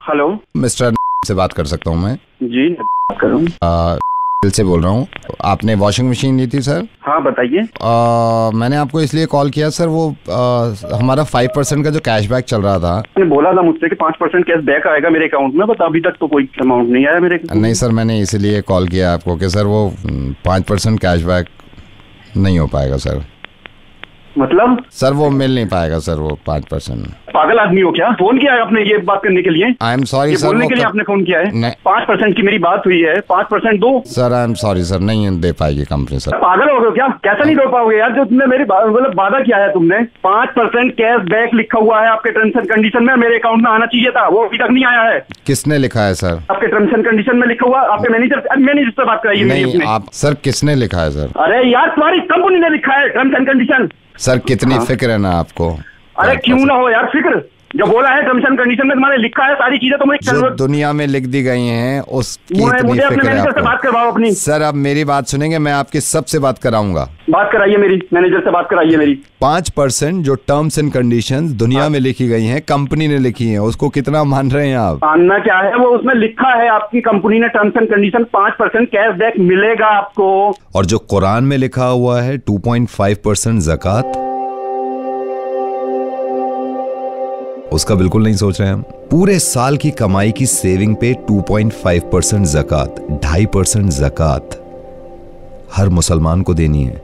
Hello, mister से बात कर सकता हूँ मैं? जी बात कर रहा हूँ। दिल से बोल रहा हूँ। आपने वॉशिंग मशीन ली थी सर? हाँ बताइए। मैंने आपको इसलिए कॉल किया सर, वो हमारा 5% का जो कैशबैक चल रहा था। आपने बोला था मुझसे कि 5% कैश बैक आएगा मेरे अकाउंट में, बट अभी तक तो कोई अमाउंट नहीं आया मेरे। नहीं सर, मैंने इसीलिए कॉल किया आपको कि सर वो 5% कैशबैक नहीं हो पाएगा सर। मतलब? सर वो मिल नहीं पाएगा सर, वो 5%। पागल आदमी हो क्या? फोन किया है आपने ये बात करने के लिए? आई एम सॉरी सर, बोलने के लिए आपने फोन किया है? 5% की मेरी बात हुई है, 5% दो। Sir I am sorry sir, नहीं दे पाएगी कंपनी सर। पागल हो गए क्या? कैसे नहीं दे पाओगे यार? जो तुमने मेरी मतलब वादा किया है तुमने, 5% कैश बैक लिखा हुआ है आपके टर्म्स एंड कंडीशन में, मेरे अकाउंट में आना चाहिए था, वो अभी तक नहीं आया है। किसने लिखा है सर? आपके टर्म्स एंड कंडीशन में लिखा हुआ, आपके मैनेजर से बात कराइए। नहीं आप सर, किसने लिखा है सर? अरे यार तुम्हारी कंपनी ने लिखा है टर्म्स एंड कंडीशन। सर कितनी फिक्र है ना आपको? अरे क्यों ना हो यार फिक्र, जो बोला है टर्म्स एंड कंडीशन में तुम्हारे लिखा है सारी चीजें, तुम्हें जो दुनिया में लिख दी गई हैं उसकी मुझे इतनी अपने फिक्र है मैनेजर से बात करवाओ अपनी। सर आप मेरी बात सुनेंगे, मैं आपकी सबसे बात कराऊंगा। बात कराइए मेरी, मैनेजर से बात कराइए मेरी। 5% जो टर्म्स एंड कंडीशंस दुनिया में लिखी गई हैं, कंपनी ने लिखी हैं, उसको कितना मान रहे हैं आप? मानना क्या है, वो उसमें लिखा है आपकी कंपनी ने terms and condition, 5% cash back मिलेगा आपको। और जो कुरान में लिखा हुआ है 2.5% ज़कात, उसका बिल्कुल नहीं सोच रहे हैं हम। पूरे साल की कमाई की सेविंग पे 2.5% ज़कात, 2.5% ज़कात हर मुसलमान को देनी है।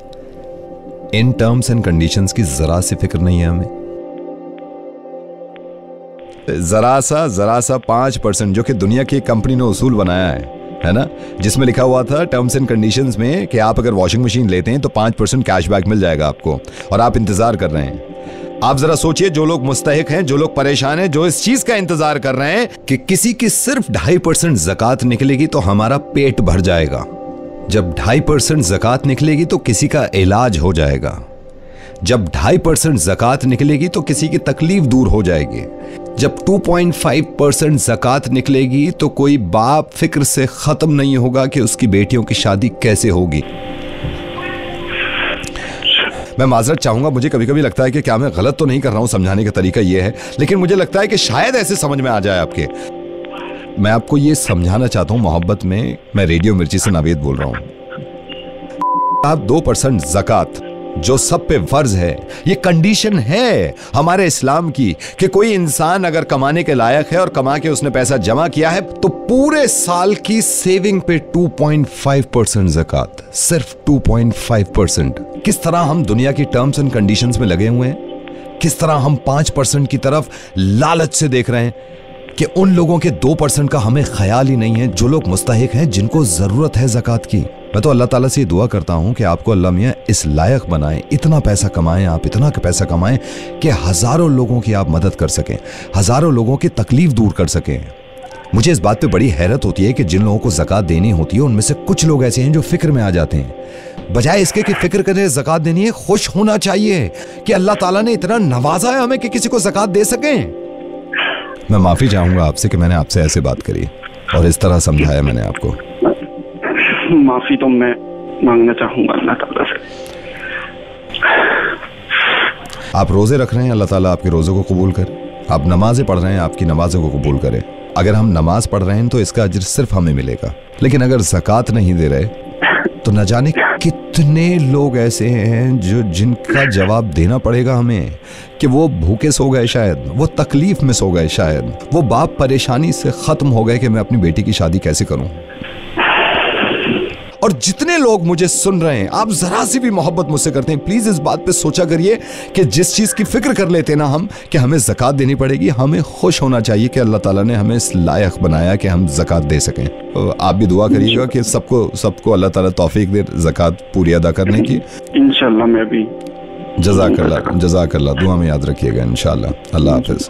इन टर्म्स एंड कंडीशंस की जरा सी फिक्र नहीं है हमें। जरा सा 5% जो कि दुनिया की कंपनी ने उसूल बनाया है ना, जिसमें लिखा हुआ था टर्म्स एंड कंडीशंस में कि आप अगर वॉशिंग मशीन लेते हैं तो 5% कैशबैक मिल जाएगा आपको, और आप इंतजार कर रहे हैं। आप जरा सोचिए, जो लोग मुस्तहिक हैं, जो लोग परेशान हैं, जो इस चीज का इंतजार कर रहे हैं कि किसी की सिर्फ 2.5% ज़कात निकलेगी तो हमारा पेट भर जाएगा। जब 2.5% ज़कात निकलेगी तो किसी का इलाज हो जाएगा। जब 2.5% ज़कात निकलेगी तो किसी की तकलीफ दूर हो जाएगी। जब 2.5% ज़कात निकलेगी तो कोई बाप फिक्र से खत्म नहीं होगा कि उसकी बेटियों की शादी कैसे होगी। मैं माजरत चाहूंगा, मुझे कभी कभी लगता है कि क्या मैं गलत तो नहीं कर रहा हूं, समझाने का तरीका यह है, लेकिन मुझे लगता है कि शायद ऐसे समझ में आ जाए आपके। मैं आपको यह समझाना चाहता हूं मोहब्बत में। मैं रेडियो मिर्ची से नावेद बोल रहा हूं। आप 2% ज़कात जो सब पे फर्ज है, ये कंडीशन है हमारे इस्लाम की कि कोई इंसान अगर कमाने के लायक है और कमा के उसने पैसा जमा किया है तो पूरे साल की सेविंग पे 2.5% ज़कात, सिर्फ 2.5%। किस तरह हम दुनिया की टर्म्स एंड कंडीशंस में लगे हुए हैं, किस तरह हम 5% की तरफ लालच से देख रहे हैं कि उन लोगों के 2% का हमें ख्याल ही नहीं है, जो लोग मुस्तहिक हैं, जिनको जरूरत है ज़कात की। मैं तो अल्लाह ताला से दुआ करता हूं कि आपको अल्लाह मियां इस लायक बनाए, इतना पैसा कमाएं, आप इतना पैसा कमाएं कि हजारों लोगों की आप मदद कर सकें, हजारों लोगों की तकलीफ दूर कर सकें। मुझे इस बात पे बड़ी हैरत होती है कि जिन लोगों को ज़कात देनी होती है उनमें से कुछ लोग ऐसे हैं जो फिक्र में आ जाते हैं। बजाय इसके कि फिक्र करें ज़कात देनी है, खुश होना चाहिए कि अल्लाह ताला ने इतना नवाजा है हमें कि किसी को ज़कात दे सकें। मैं माफी चाहूंगा आपसे कि मैंने आपसे ऐसे बात करी और इस तरह समझाया मैंने आपको। माफी तो मैं मांगना चाहूंगा अल्लाह ताला से। आप रोजे रख रहे हैं, अल्लाह ताला आपके रोज़ों को कबूल करे। आप नमाजें पढ़ रहे हैं, आपकी नमाजों को कबूल करे। अगर हम नमाज पढ़ रहे हैं तो इसका अज्र सिर्फ हमें मिलेगा, लेकिन अगर ज़कात नहीं दे रहे तो न जाने कितने लोग ऐसे हैं जो जिनका जवाब देना पड़ेगा हमें कि वो भूखे सो गए, शायद वो तकलीफ में सो गए, शायद वो बाप परेशानी से खत्म हो गए कि मैं अपनी बेटी की शादी कैसे करूं। और जितने लोग मुझे सुन रहे हैं, आप जरा सी भी मोहब्बत मुझसे करते हैं, प्लीज इस बात पे सोचा करिए कि जिस चीज की फिक्र कर लेते ना हम कि हमें ज़कात देनी पड़ेगी, हमें खुश होना चाहिए कि अल्लाह ताला ने हमें इस लायक बनाया कि हम ज़कात दे सकें। आप भी दुआ करिएगा कि सबको अल्लाह ताला तौफीक दे ज़कात पूरी अदा करने की। इंशाल्लाह मैं भी। जज़ाकल्लाह, दुआ में याद रखिएगा इंशाल्लाह। अल्लाह हाफ़िज़।